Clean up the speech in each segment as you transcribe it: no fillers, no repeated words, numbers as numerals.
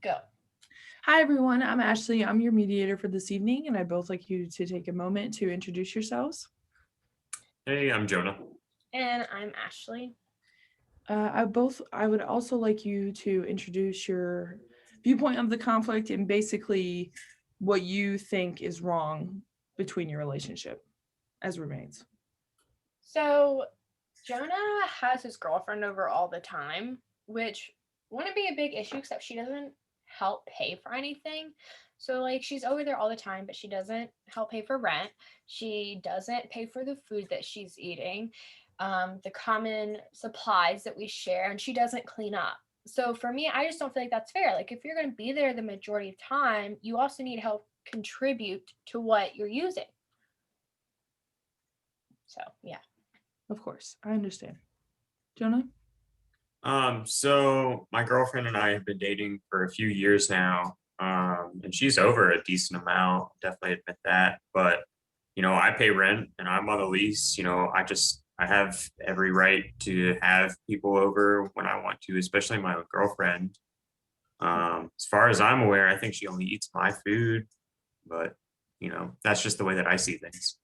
Go. Hi, everyone. I'm Ashley. I'm your mediator for this evening, and I'd both like you to take a moment to introduce yourselves. Hey, I'm Jonah. And I'm Ashley. I would also like you to introduce your viewpoint of the conflict and basically what you think is wrong between your relationship as roommates. So, Jonah has his girlfriend over all the time, which wouldn't be a big issue except she doesn't help pay for anything. So, like, she's over there all the time, but she doesn't help pay for rent. She doesn't pay for the food that she's eating, the common supplies that we share, and she doesn't clean up. So, for me, I just don't feel like that's fair. Like, if you're going to be there the majority of time, you also need to help contribute to what you're using. So, yeah. Of course, I understand. Jonah? So my girlfriend and I have been dating for a few years now. And she's over a decent amount, definitely admit that. But, I pay rent and I'm on a lease. I have every right to have people over when I want to, especially my own girlfriend. As far as I'm aware, I think she only eats my food, but that's just the way that I see things.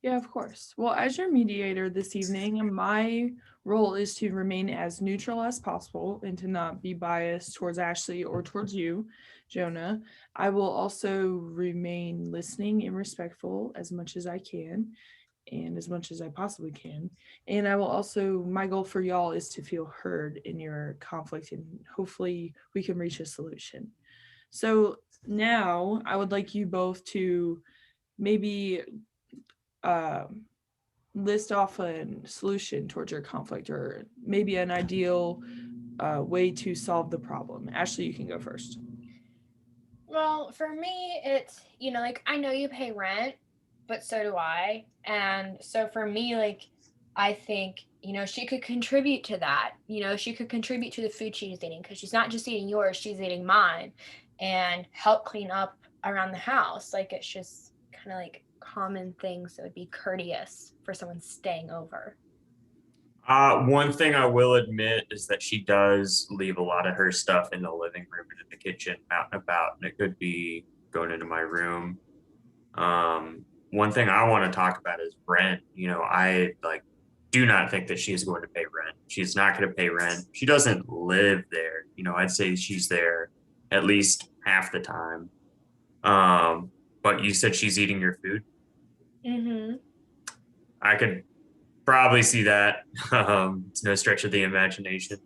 Yeah, of course. Well, as your mediator this evening, my role is to remain as neutral as possible and to not be biased towards Ashley or towards you, Jonah. I will also remain listening and respectful as much as I can and as much as I possibly can. And I will also, my goal for y'all is to feel heard in your conflict and hopefully we can reach a solution. So now I would like you both to maybe list off a solution towards your conflict or maybe an ideal way to solve the problem. Ashley, you can go first. Well, for me, it's, like I know you pay rent, but so do I. And so for me, like, I think, she could contribute to that. She could contribute to the food she's eating because she's not just eating yours, she's eating mine and help clean up around the house. Like, it's just kind of like common things that would be courteous for someone staying over. One thing I will admit is that she does leave a lot of her stuff in the living room and in the kitchen out and about, and it could be going into my room. One thing I want to talk about is rent. I do not think that she is going to pay rent. She's not going to pay rent. She doesn't live there. I'd say she's there at least half the time. But you said she's eating your food. Mm-hmm. I could probably see that. It's no stretch of the imagination.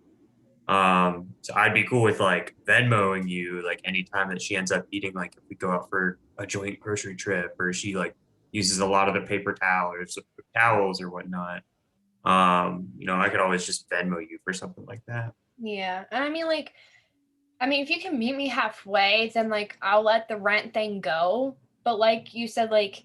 So I'd be cool with like Venmoing you like anytime that she ends up eating, like if we go out for a joint grocery trip or she like uses a lot of the paper towels or whatnot. I could always just Venmo you for something like that. Yeah. And if you can meet me halfway, then like I'll let the rent thing go. But like you said, like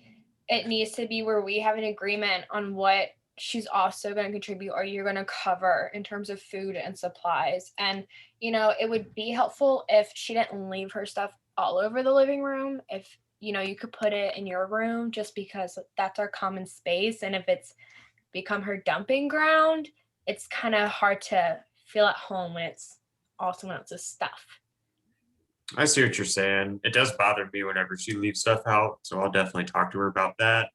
it needs to be where we have an agreement on what she's also going to contribute or you're going to cover in terms of food and supplies. And, it would be helpful if she didn't leave her stuff all over the living room. If, you could put it in your room just because that's our common space. And if it's become her dumping ground, it's kind of hard to feel at home when it's all someone else's stuff. I see what you're saying. It does bother me whenever she leaves stuff out, so I'll definitely talk to her about that.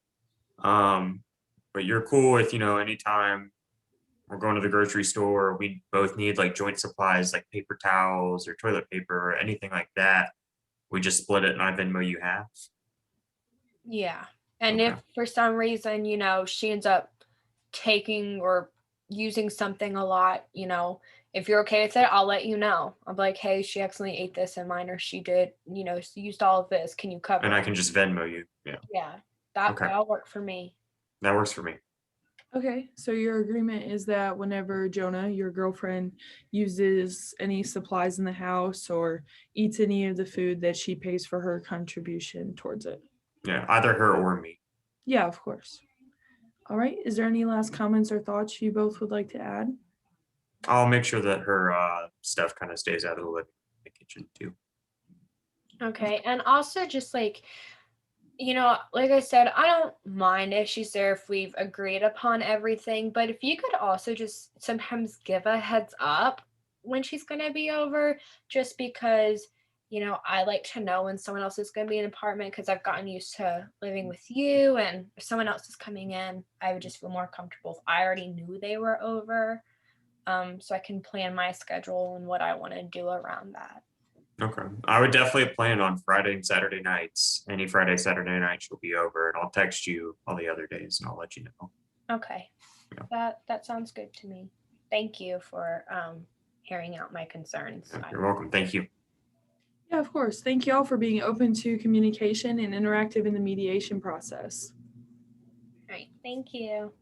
Um, but you're cool with, anytime we're going to the grocery store, we both need like joint supplies like paper towels or toilet paper or anything like that. We just split it and I Venmo you half. Yeah. And Okay. if for some reason, she ends up taking or using something a lot, if you're okay with it, I'll let you know. I'll be like, hey, she accidentally ate this in mine or she did, used all of this. Can you cover And I it? can just Venmo you. Yeah. Yeah. Okay. That'll work for me. That works for me. Okay, so your agreement is that whenever Jonah, your girlfriend, uses any supplies in the house or eats any of the food, that she pays for her contribution towards it. Yeah, either her or me. Yeah, of course. All right, is there any last comments or thoughts you both would like to add? I'll make sure that her stuff kind of stays out of the kitchen too. Okay. And also just like, like I said, I don't mind if she's there if we've agreed upon everything, but if you could also just sometimes give a heads up when she's going to be over, just because, I like to know when someone else is going to be in an apartment, because I've gotten used to living with you, and if someone else is coming in, I would just feel more comfortable if I already knew they were over, so I can plan my schedule and what I want to do around that. Okay. I would definitely plan on Friday and Saturday nights. Any Friday, Saturday night she'll be over, and I'll text you all the other days and I'll let you know. Okay. Yeah. That sounds good to me. Thank you for hearing out my concerns. You're welcome. Thank you. Yeah, of course. Thank you all for being open to communication and interactive in the mediation process. All right. Thank you.